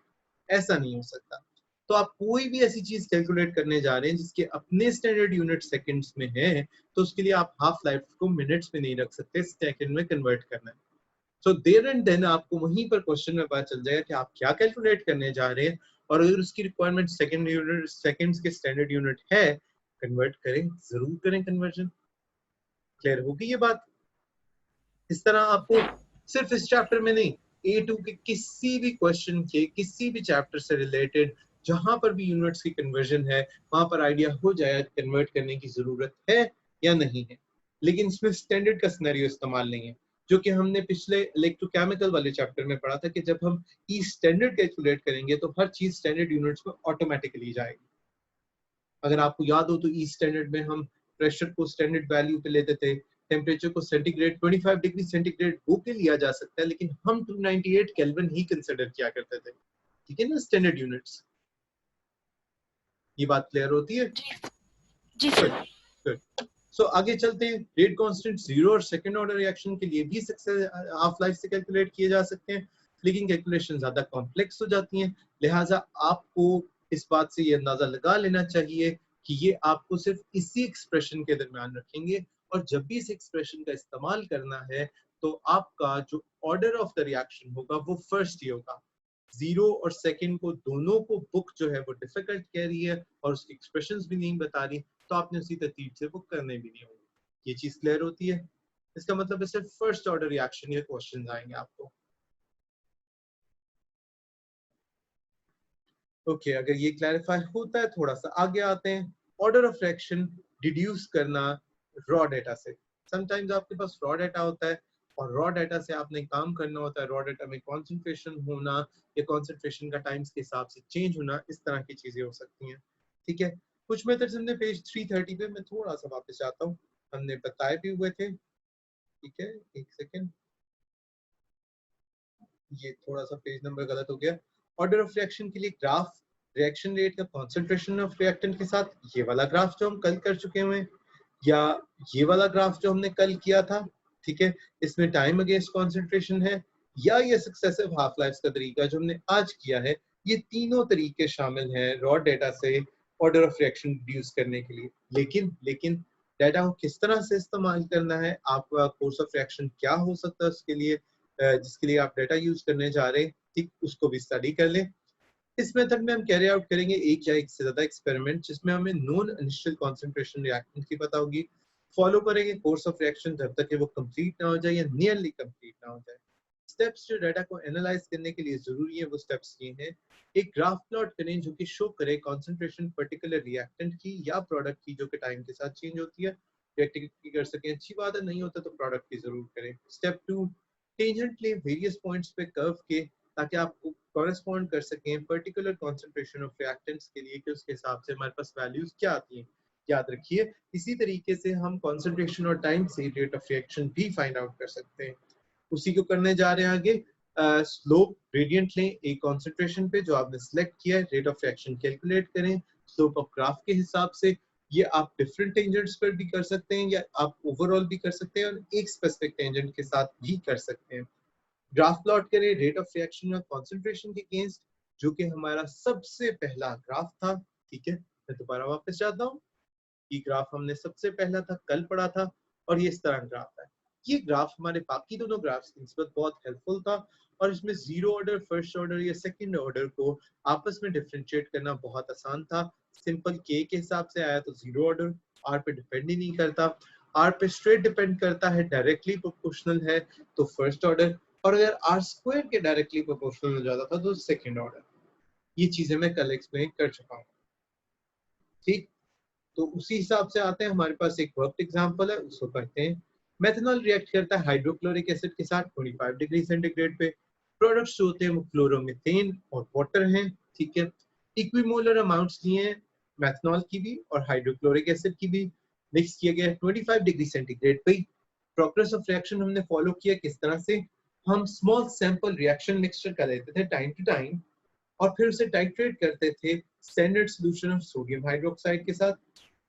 ऐसा नहीं हो सकता। तो आप कोई भी ऐसी चीज कैलकुलेट करने जा रहे हैं जिसके अपने स्टैंडर्ड यूनिट सेकंड्स में है, तो उसके लिए आप हाफ लाइफ को मिनट्स में नहीं रख सकते, सेकंड में कन्वर्ट करना है। सो देयर एंड देन आपको वहीं पर क्वेश्चन में पता चल जाएगा कि आप क्या कैलकुलेट करने जा रहे हैं, और अगर उसकी रिक्वायरमेंट सेकंड यूनिट सेकंड्स के स्टैंडर्ड यूनिट है, कन्वर्ट करें, जरूर करें कन्वर्जन। क्लियर होगी ये बात। इस तरह आपको सिर्फ इस चैप्टर में नहीं, A2 के किसी भी क्वेश्चन के किसी भी चैप्टर से रिलेटेड जहां पर भी यूनिट्स की कन्वर्जन है, वहां पर आइडिया हो जाए कन्वर्ट करने की जरूरत है या नहीं है। लेकिन इसमें स्टैंडर्ड का सिनेरियो इस्तेमाल नहीं है, जो कि हमने पिछले इलेक्ट्रोकेमिकल वाले चैप्टर में पढ़ा था कि जब हम ई स्टैंडर्ड कैलकुलेट करेंगे तो हर चीज स्टैंडर्ड यूनिट्स में ऑटोमेटिकली जाएगी। अगर आपको याद हो तो ई स्टैंडर्ड में हम प्रेशर को स्टैंडर्ड वैल्यू पे लेते थे, टेम्परेचर को सेंटीग्रेड 25 डिग्री सेंटीग्रेड होके लिया जा सकता है, लेकिन हम 298 केल्विन ही कंसीडर किया करते थे। ठीक है ना, स्टैंडर्ड यूनिट्स। ये बात क्लियर होती है? जी जी गुड सर। गुड। सो आगे चलते हैं। रेट कांस्टेंट जीरो और सेकंड ऑर्डर रिएक्शन के लिए भी हाफ लाइफ से कैलकुलेट किए जा सकते हैं, लेकिन कैलकुलेशन ज्यादा कॉम्प्लेक्स हो जाती हैं। लिहाजा आपको इस बात से ये अंदाजा लगा लेना चाहिए कि ये आपको सिर्फ इसी एक्सप्रेशन के दरमियान रखेंगे, और जब भी इस एक्सप्रेशन का इस्तेमाल करना है तो आपका जो ऑर्डर ऑफ द रिएक्शन होगा वो फर्स्ट ही होगा। जीरो और सेकंड को दोनों को बुक जो है वो डिफिकल्ट कह रही है और उसकी एक्सप्रेशंस भी नहीं बता रही, तो आपने उसी तरतीब से बुक करने भी नहीं होंगे। ये चीज क्लियर होती है? इसका मतलब है सिर्फ फर्स्ट ऑर्डर रिएक्शन या क्वेश्चन आएंगे आपको। ओके, अगर ये क्लैरिफाई होता है, थोड़ा सा आगे आते हैं। ऑर्डर ऑफ रिएक्शन डिड्यूस करना रॉ डेटा से। समटाइम्स आपके पास रॉ डेटा होता है और रॉ डेटा से आपने काम करना होता है, रॉ डेटा में कॉन्सेंट्रेशन होना या कॉन्सेंट्रेशन का टाइम्स के हिसाब से चेंज होना, इस तरह की चीजें हो सकती हैं। ठीक है, कुछ मेथड्स हमने पेज 330 पे, मैं थोड़ा सा वापस जाता हूँ, हमने बताए भी हुए थे। ठीक है, एक सेकेंड, ये थोड़ा सा पेज नंबर गलत हो गया। ऑर्डर ऑफ रिएक्शन के लिए ग्राफ, रिएक्शन रेट का कॉन्सेंट्रेशन ऑफ रिएक्टेंट के साथ, ये वाला ग्राफ जो हम कल कर चुके हुए हैं, या ये वाला ग्राफ जो हमने कल किया था। ठीक है, इसमें टाइम अगेंस्ट कॉन्सेंट्रेशन है, या ये सक्सेसिव हाफ लाइफ का तरीका जो हमने आज किया है। ये तीनों तरीके शामिल हैं रॉ डेटा से ऑर्डर ऑफ रिएक्शन रिड्यूस करने के लिए। लेकिन डेटा को किस तरह से इस्तेमाल करना है, आपका कोर्स ऑफ रिएक्शन क्या हो सकता है उसके लिए, जिसके लिए आप डेटा यूज करने जा रहे हैं, ठीक, उसको भी स्टडी कर लें। इस मेथड में हम कैरी आउट करेंगे एक या एक से ज्यादा एक्सपेरिमेंट, जिसमें हमें नॉन इनिशियल कॉन्सेंट्रेशन रिएक्टेंट की पता होगी। फॉलो करेंगे कोर्स ऑफ रिएक्शन जब तक कि वो कंप्लीट ना हो जाए या नियरली कंप्लीट ना हो जाए। स्टेप्स जो डाटा को एनालाइज करने के लिए जरूरी है, वो स्टेप्स ये हैं। एक ग्राफ प्लॉट करें जो कि शो करे कॉन्सेंट्रेशन पर्टिकुलर रिएक्टेंट की या प्रोडक्ट की, जो कि टाइम के साथ चेंज होती है। रिएक्टेंट की कर सकें, अच्छी बात है, नहीं होता तो प्रोडक्ट की जरूर करें। स्टेप 2, टेंजेंट ले वेरियस पॉइंट्स पे कर्व के, ताकि आप कॉरेस्पॉन्ड कर सकें पर्टिकुलर कॉन्सेंट्रेशन ऑफ रिएक्टेंट्स के लिए कि उसके हिसाब से हमारे पास वैल्यूज क्या आती हैं। याद रखिए, इसी तरीके से हम कॉन्सेंट्रेशन और टाइम से रेट ऑफ रिएक्शन भी फाइंड आउट कर सकते हैं। उसी को करने जा रहे हैं आगे। स्लोप ग्रेडियंट लें एक कॉन्सेंट्रेशन पे जो आपने सिलेक्ट किया है, रेट ऑफ रिएक्शन कैलकुलेट करें स्लोप ऑफ ग्राफ के हिसाब से। ये आप डिफरेंट टेंजेंट्स पर भी कर सकते हैं या आप ओवरऑल भी कर सकते हैं और एक स्पेसिफिक टेंजेंट के साथ भी कर सकते हैं। ग्राफ प्लॉट करें रेट ऑफ रिएक्शन और कॉन्सेंट्रेशन के अगेंस्ट, जो कि हमारा सबसे पहला ग्राफ था। ठीक है, मैं दोबारा वापस जाता हूँ। ये ग्राफ हमने सबसे पहला था, कल पढ़ा था, और ये इस तरह ग्राफ है। ये ग्राफ हमारे बाकी दोनों ग्राफ्स की निस्बत बहुत हेल्पफुल था, और इसमें जीरो ऑर्डर, फर्स्ट ऑर्डर या सेकंड ऑर्डर को आपस में डिफरेंशिएट करना बहुत आसान था। सिंपल के हिसाब से आया तो जीरो ऑर्डर, आर पे डिपेंड ही नहीं करता। आर पे स्ट्रेट डिपेंड करता है, डायरेक्टली प्रोपोर्शनल है तो फर्स्ट ऑर्डर, और अगर आर स्क्वायर के डायरेक्टली प्रोपोर्शनल हो जाता था तो सेकंड ऑर्डर। ये चीजें मैं कल एक्सप्लेन कर चुका हूँ। ठीक, तो उसी हिसाब से आते हैं, हमारे पास एक वर्कड एग्जांपल है, उसको करते हैं। मेथनॉल रिएक्ट करता है हाइड्रोक्लोरिक एसिड के साथ 25 डिग्री सेंटीग्रेड पे। प्रोडक्ट्स जो होते हैं वो क्लोरोमीथेन और वाटर हैं। ठीक है, इक्विमोलर अमाउंट्स लिए हैं मेथनॉल की भी और हाइड्रोक्लोरिक एसिड की भी, मिक्स किया गया 25 डिग्री सेंटीग्रेड पे। प्रोग्रेस ऑफ रिएक्शन हमने फॉलो किया किस तरह से, हम स्मॉल सैंपल रिएक्शन मिक्सचर कर लेते थे टाइम टू टाइम, और फिर उसे टाइट्रेट करते थे standard solution of sodium hydroxide के साथ।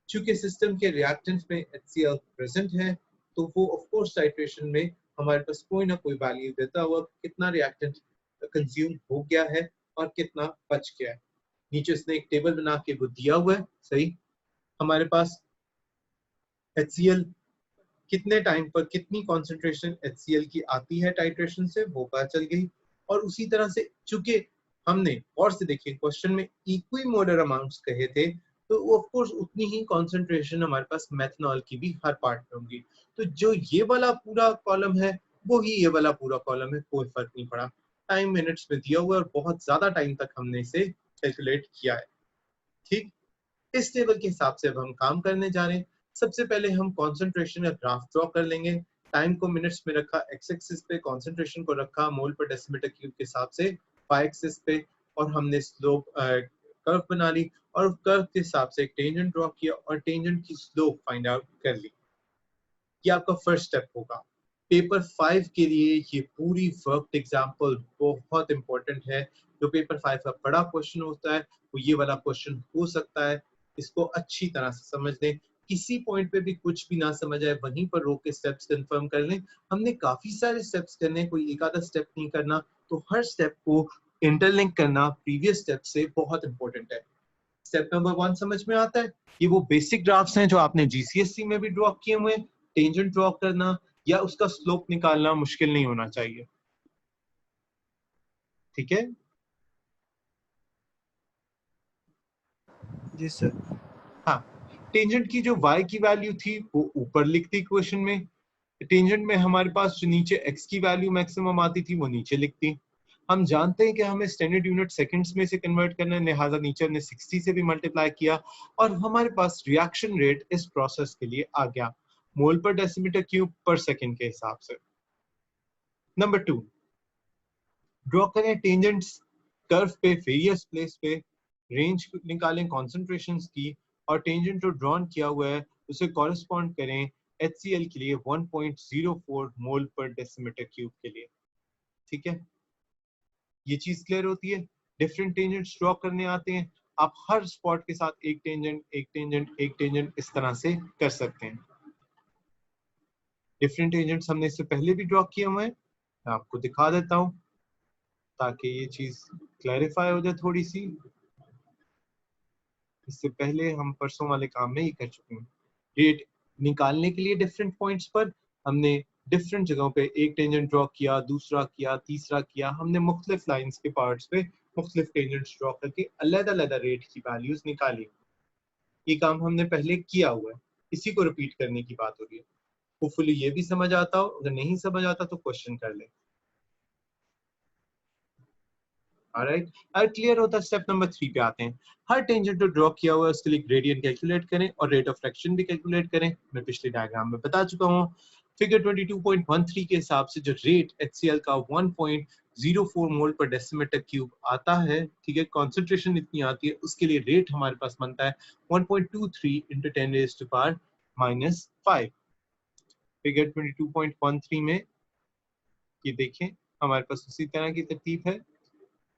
चूंकि सिस्टम के रिएक्टेंट्स में HCl प्रेजेंट है, तो वो ऑफ कोर्स टाइट्रेशन में हमारे पास कोई ना कोई वैल्यू देता हुआ कितना रिएक्टेंट कंज्यूम हो गया है और कितना बच गया है। नीचे इसने एक टेबल बना के वो दिया हुआ है। सही, हमारे पास HCl कितने टाइम पर कितनी कॉन्सेंट्रेशन HCl की आती है टाइट्रेशन से, वो पता चल गई। और उसी तरह से चूंकि हमने और से देखिए क्वेश्चन में इक्विमोलर अमाउंट्स कहे थे, तो ऑफ कोर्स उतनी ही कॉन्सेंट्रेशन हमारे पास मेथनॉल की भी हर पार्ट में होगी। तो जो ये वाला पूरा कॉलम है वो ही ये वाला पूरा कॉलम है, कोई फर्क नहीं पड़ा। टाइम मिनट्स में दिया हुआ है और बहुत ज्यादा टाइम तक हमने इसे कैलकुलेट किया है। ठीक, इस टेबल के हिसाब से अब हम काम करने जा रहे हैं। सबसे पहले हम कॉन्सेंट्रेशन का ग्राफ ड्रॉ कर लेंगे। टाइम को मिनट्स में रखा एक्स एक्सिस पे, कॉन्सेंट्रेशन को रखा मोल पर डेसीमीटर क्यूब के हिसाब से वाई एक्सिस पे, और हमने स्लोप कर्व बना ली और कर्व के हिसाब से एक टेंजेंट ड्रॉ किया और टेंजेंट की स्लोप फाइंड आउट कर ली। ये आपका फर्स्ट स्टेप होगा। पेपर 5 के लिए ये पूरी वर्कड एग्जांपल बहुत इंपॉर्टेंट है। जो पेपर 5 का बड़ा क्वेश्चन होता है वो ये वाला क्वेश्चन हो सकता है। इसको अच्छी तरह से समझ लें, किसी पॉइंट पे भी कुछ भी ना समझ आए वहीं पर रोक के स्टेप्स कंफर्म कर लें। हमने काफी सारे स्टेप्स करने, कोई एक आधा स्टेप नहीं करना, तो हर स्टेप को इंटरलिंक करना प्रीवियस स्टेप से बहुत इंपॉर्टेंट है। स्टेप नंबर 1 समझ में आता है, ये वो बेसिक ग्राफ्स हैं जो आपने GCSE में भी ड्रॉ किए हुए हैं। टेंजेंट ड्रॉ करना या उसका स्लोप निकालना मुश्किल नहीं होना चाहिए। ठीक है जी सर। हाँ, टेंजेंट की जो y की वैल्यू थी वो ऊपर लिखती क्वेश्चन में। टेंजेंट में हमारे पास जो नीचे x की वैल्यू मैक्सिमम आती थी वो नीचे लिखती। हम जानते हैं कि हमें स्टैंडर्ड यूनिट सेकंड्स में से कन्वर्ट करना है, लिहाजा नीचे हमने 60 से भी मल्टीप्लाई किया और हमारे पास रिएक्शन रेट इस प्रोसेस के लिए आ गया मोल पर डेसीमीटर क्यूब पर सेकंड के हिसाब से। नंबर 2, ड्रॉ करें टेंजेंट्स कर्व पे वेरियस प्लेस पे, रेंज निकालें कॉन्सेंट्रेशंस की और टेंजेंट जो ड्रॉन किया हुआ है उसे कॉरेस्पॉन्ड करें HCl के लिए 1.04 मोल पर डेसीमीटर क्यूब के लिए। ठीक है, ये चीज क्लियर होती है। डिफरेंट टेंजेंट्स ड्रॉ करने आते हैं, आप हर स्पॉट के साथ एक टेंजेंट एक टेंजेंट एक टेंजेंट इस तरह से कर सकते हैं। डिफरेंट टेंजेंट्स हमने इससे पहले भी ड्रॉ किए हुए हैं, मैं आपको दिखा देता हूं ताकि ये चीज क्लैरिफाई हो जाए थोड़ी सी। इससे पहले हम परसों वाले काम में ही कर चुके हैं। रेट निकालने के लिए डिफरेंट पॉइंट्स पर हमने डिफरेंट जगहों पे एक टेंजेंट ड्रॉ किया, दूसरा किया, तीसरा किया, हमने मुख्तलिफ लाइंस के पार्ट्स पे मुख्तलिफ टेंजेंट्स ड्रॉ करके अलग-अलग रेट की वैल्यूज निकाली। ये काम हमने पहले किया हुआ है, इसी को रिपीट करने की बात हो रही है। होपफुली ये भी समझ आता हो, अगर नहीं समझ आता तो क्वेश्चन कर ले। ऑलराइट, अगर क्लियर होता है स्टेप नंबर 3 पे आते हैं। हर टेंजेंट जो ड्रॉ किया हुआ है उसके लिए ग्रेडियंट कैलकुलेट करें और रेट ऑफ फ्रैक्शन भी कैलकुलेट करें। मैं पिछले डायग्राम में बता चुका हूं। फिगर 22.13 के हिसाब से जो रेट HCl का 1.04 मोल पर डेसीमीटर क्यूब आता है, ठीक है, कॉन्सेंट्रेशन इतनी आती है, उसके लिए रेट हमारे पास बनता है 1.23 × 10⁻⁻⁵। फिगर 22.13 में ये देखें हमारे पास उसी तरह की तरतीब है,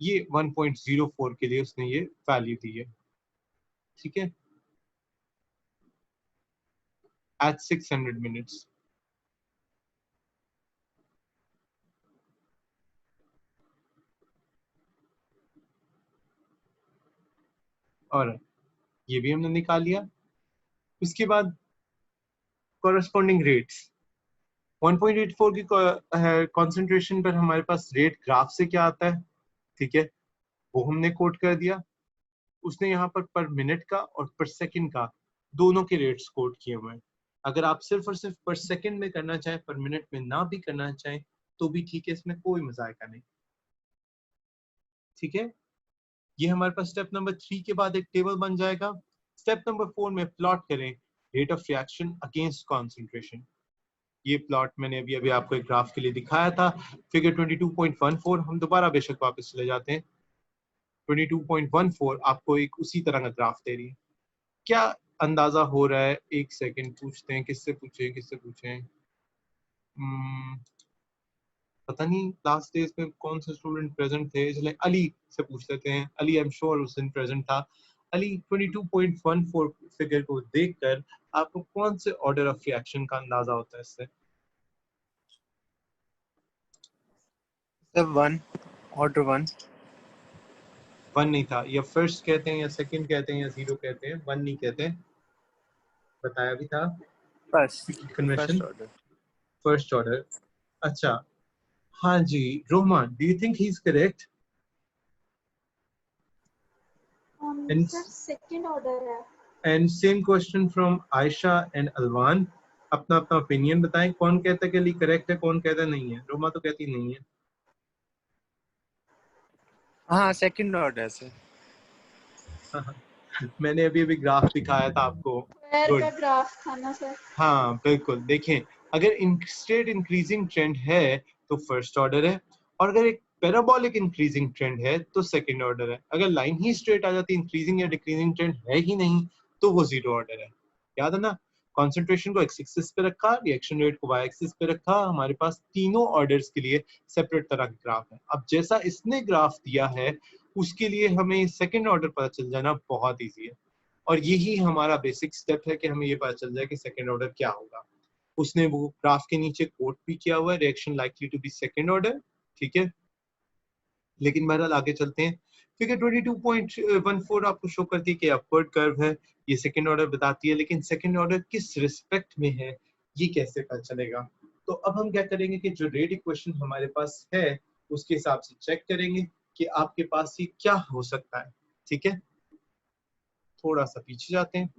ये 1.04 के लिए उसने ये वैल्यू दी है। ठीक है, एट 600 मिनट्स। और ये भी हमने निकाल लिया। उसके बाद कॉरेस्पॉन्डिंग रेट्स 1.84 की कंसंट्रेशन पर हमारे पास रेट ग्राफ से क्या आता है, ठीक है, वो हमने कोट कर दिया। उसने यहाँ पर मिनट का और पर सेकंड का दोनों के रेट्स कोट किए हुए हैं। अगर आप सिर्फ और सिर्फ पर सेकंड में करना चाहें, पर मिनट में ना भी करना चाहें तो भी ठीक है, इसमें कोई मजायका नहीं। ठीक है, ये हमारे पास स्टेप नंबर 3 के बाद एक टेबल बन जाएगा। स्टेप नंबर 4 में प्लॉट करें rate of reaction against concentration. ये प्लॉट मैंने अभी अभी आपको एक ग्राफ के लिए दिखाया था। फिगर 22.14, हम दोबारा बेशक वापस चले जाते हैं। 22.14 आपको एक उसी तरह का ग्राफ दे रही है। क्या अंदाजा हो रहा है? एक सेकंड, पूछते हैं, किससे पूछें? पता नहीं लास्ट डेज में कौन से स्टूडेंट प्रेजेंट थे, चले अली से पूछ लेते हैं। अली आई एम श्योर उस दिन प्रेजेंट था। अली, 22.14 फिगर को देखकर आपको कौन से ऑर्डर ऑफ रिएक्शन का अंदाजा होता है इससे? ऑर्डर 1 नहीं था, या फर्स्ट कहते हैं या सेकंड कहते हैं या 0 कहते हैं, 1 नहीं कहते हैं, बताया भी था कन्वेंशन। First order. अच्छा, हाँ जी Rahman, do you think he is correct? Sir second order है। And same question from Ayesha and Alwan. अपना अपना ओपिनियन बताएं, कौन कहता है कि अली करेक्ट है, कौन कहता है नहीं है? रोमा तो कहती नहीं है। हाँ सेकंड ऑर्डर सर। मैंने अभी अभी ग्राफ दिखाया था आपको। स्क्वायर गुड, का ग्राफ था ना सर? हाँ बिल्कुल। देखें, अगर स्ट्रेट इंक्रीजिंग ट्रेंड है तो फर्स्ट ऑर्डर है, और अगर एक पैराबोलिक इंक्रीजिंग ट्रेंड है तो सेकंड ऑर्डर है। अगर लाइन ही स्ट्रेट आ जाती है, इंक्रीजिंग या डिक्रीजिंग ट्रेंड है ही नहीं, तो वो जीरो ऑर्डर है। याद है ना, कॉन्सेंट्रेशन को एक्स एक्सिस पे रखा, रिएक्शन रेट को वाई एक्सिस पे रखा, हमारे पास तीनों ऑर्डर्स के लिए सेपरेट तरह के ग्राफ है। अब जैसा इसने ग्राफ दिया है उसके लिए हमें सेकंड ऑर्डर पता चल जाना बहुत ईजी है, और यही हमारा बेसिक स्टेप है कि हमें ये पता चल जाए कि सेकंड ऑर्डर क्या होगा। उसने वो ग्राफ के नीचे कोट भी किया हुआ है, reaction likely to be second order. ठीक है, लेकिन बहरहाल आगे चलते हैं। फिगर 22.14 आपको शो करती है कि अपवर्ड कर्व है, ये सेकंड ऑर्डर बताती है, लेकिन सेकंड ऑर्डर किस रिस्पेक्ट में है ये कैसे पता चलेगा? तो अब हम क्या करेंगे कि जो रेट इक्वेशन हमारे पास है उसके हिसाब से चेक करेंगे कि आपके पास ये क्या हो सकता है। ठीक है, थोड़ा सा पीछे जाते हैं।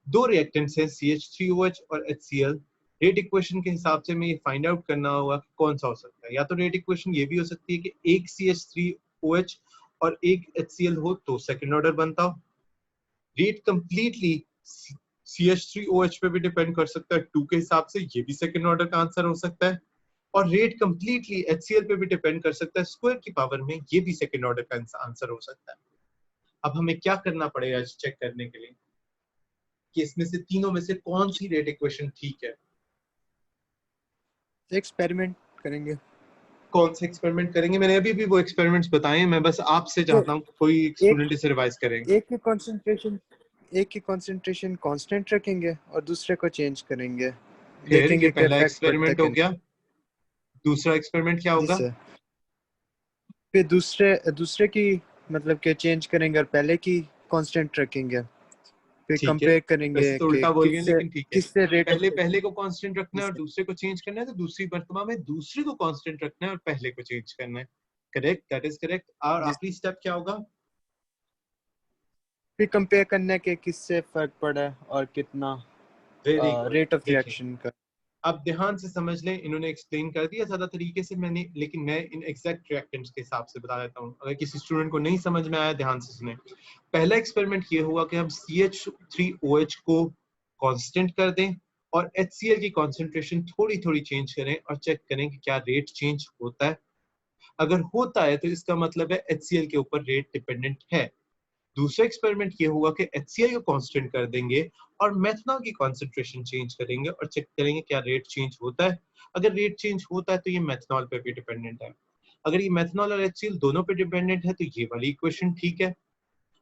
दो रिएक्टेंट्स हैं CH3OH और HCl। रेट इक्वेशन के हिसाब से मैं ये फाइंड आउट करना होगा कि कौन सा हो सकता है। या तो रेट इक्वेशन ये भी हो सकती है कि एक CH3OH और एक HCl हो तो सेकंड ऑर्डर बनता हो। रेट कंप्लीटली CH3OH पे भी डिपेंड कर सकता है 2 के हिसाब से, ये भी सेकंड ऑर्डर का आंसर हो सकता है। और रेट कंप्लीटली HCl पे भी डिपेंड कर सकता है स्क्वायर की पावर में, ये भी सेकंड ऑर्डर का आंसर हो सकता है। अब हमें क्या करना पड़ेगा चेक करने के लिए कि इसमें से तीनों में से कौन सी रेट इक्वेशन ठीक है? एक्सपेरिमेंट करेंगे। कौन से एक्सपेरिमेंट करेंगे? मैंने अभी भी वो एक्सपेरिमेंट्स बताए हैं, मैं बस आपसे चाहता हूँ कोई स्टूडेंट इसे रिवाइज करें। एक की कंसंट्रेशन कांस्टेंट रखेंगे और दूसरे को चेंज करेंगे, फिर देखेंगे ये कि पहला इफेक्ट पड़ता एक्सपेरिमेंट है हो कि गया। दूसरा एक्सपेरिमेंट क्या नहीं। होगा? सर फिर दूसरे की मतलब कि चेंज करेंगे और पहले की कांस्टेंट रखेंगे, फिर ठीक है, कंपेयर करेंगे वैसे तो कि उल्टा बोल गए लेकिन ठीक है। किससे रेट पहले को कांस्टेंट रखना है और दूसरे को चेंज करना है, तो दूसरी मर्तबा में दूसरे को कांस्टेंट रखना है और पहले को चेंज करना है। Correct, that is correct. और आखिरी स्टेप क्या होगा? फिर कंपेयर करना है कि किससे फर्क पड़ा है और कितना वेरी गुड। रेट ऑफ देखिए, रिएक्शन का। अब ध्यान से समझ लें, इन्होंने एक्सप्लेन कर दिया ज्यादा तरीके से मैंने, लेकिन मैं इन एग्जैक्ट रिएक्टेंट्स के हिसाब से बता देता हूँ। अगर किसी स्टूडेंट को नहीं समझ में आया, ध्यान से सुने। पहला एक्सपेरिमेंट ये हुआ कि हम CH3OH को कांस्टेंट कर दें और HCl की कॉन्सेंट्रेशन थोड़ी थोड़ी चेंज करें और चेक करें कि क्या रेट चेंज होता है। अगर होता है तो इसका मतलब है HCl के ऊपर रेट डिपेंडेंट है। दूसरा एक्सपेरिमेंट ये हुआ कि HCl को कांस्टेंट कर देंगे और मेथनॉल की कॉन्सेंट्रेशन चेंज करेंगे और चेक करेंगे क्या रेट चेंज होता है। अगर रेट चेंज होता है तो ये मेथनॉल पे भी डिपेंडेंट है। अगर ये मेथनॉल और HCl दोनों पे डिपेंडेंट है तो ये वाली इक्वेशन ठीक है।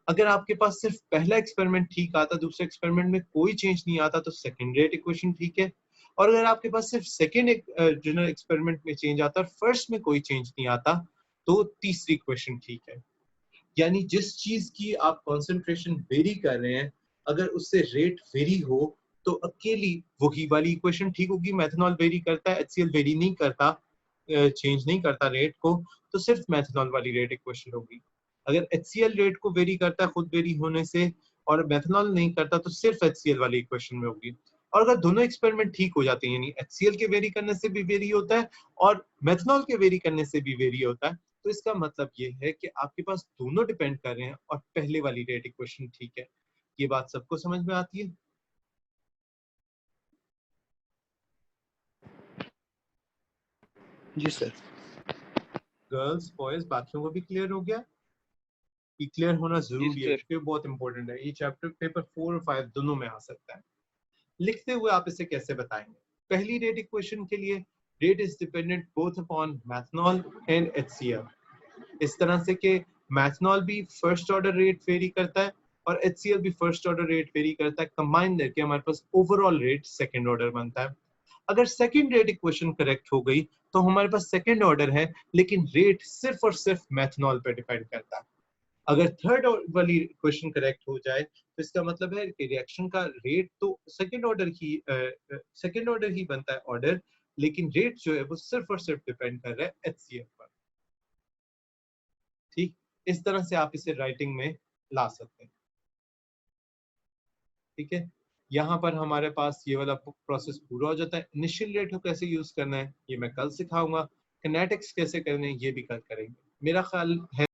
अगर आपके पास सिर्फ पहला एक्सपेरिमेंट ठीक आता, दूसरे एक्सपेरिमेंट में कोई चेंज नहीं आता, तो सेकंड रेट इक्वेशन ठीक है। और अगर आपके पास सिर्फ सेकंड जनरल एक्सपेरिमेंट में चेंज आता और फर्स्ट में कोई चेंज नहीं आता, तो तीसरी इक्वेशन ठीक है। यानी जिस चीज की आप कंसंट्रेशन वेरी कर रहे हैं, अगर उससे रेट वेरी हो तो अकेली वही वाली इक्वेशन ठीक होगी। मेथनॉल वेरी करता है, HCl वेरी नहीं करता, चेंज नहीं करता रेट को, तो सिर्फ मेथनॉल वाली रेट इक्वेशन होगी। अगर HCl रेट को वेरी करता है खुद वेरी होने से और मेथनॉल नहीं करता, तो सिर्फ HCl वाली इक्वेशन में होगी। और अगर दोनों एक्सपेरिमेंट ठीक हो जाते हैं, यानी HCl के वेरी करने से भी वेरी होता है और मेथनॉल के वेरी करने से भी वेरी होता है, तो इसका मतलब ये है कि आपके पास दोनों डिपेंड कर रहे हैं और पहले वाली रेट इक्वेशन ठीक है। ये बात सबको समझ में आती है? जी सर। गर्ल्स बॉयज बाकियों को भी क्लियर हो गया? ये क्लियर होना जरूरी है clear। क्योंकि बहुत इंपॉर्टेंट है। ये चैप्टर पेपर 4 और 5 दोनों में आ सकता है। लिखते हुए आप इसे कैसे बताएंगे? पहली रेट इक्वेशन के लिए rate is dependent both upon methanol and HCl। इस तरह से कि मैथनॉल भी फर्स्ट ऑर्डर रेट वेरी करता है और HCl भी फर्स्ट ऑर्डर रेट वेरी करता है। कंबाइन करके हमारे पास ओवरऑल रेट सेकंड ऑर्डर बनता है। अगर सेकंड रेट इक्वेशन करेक्ट हो गई तो हमारे पास सेकंड ऑर्डर है, लेकिन रेट सिर्फ और सिर्फ मैथनॉल पे डिपेंड करता है। अगर थर्ड वाली इक्वेशन करेक्ट हो जाए तो इसका मतलब है कि रिएक्शन का रेट तो सेकंड ऑर्डर ही बनता है ऑर्डर, लेकिन रेट जो है वो सिर्फ और सिर्फ डिपेंड कर रहा है HCl पर। ठीक, इस तरह से आप इसे राइटिंग में ला सकते हैं। ठीक है, यहाँ पर हमारे पास ये वाला प्रोसेस पूरा हो जाता है। इनिशियल रेट को कैसे यूज करना है ये मैं कल सिखाऊंगा। किनेटिक्स कैसे करने हैं ये भी कल करेंगे। मेरा ख्याल है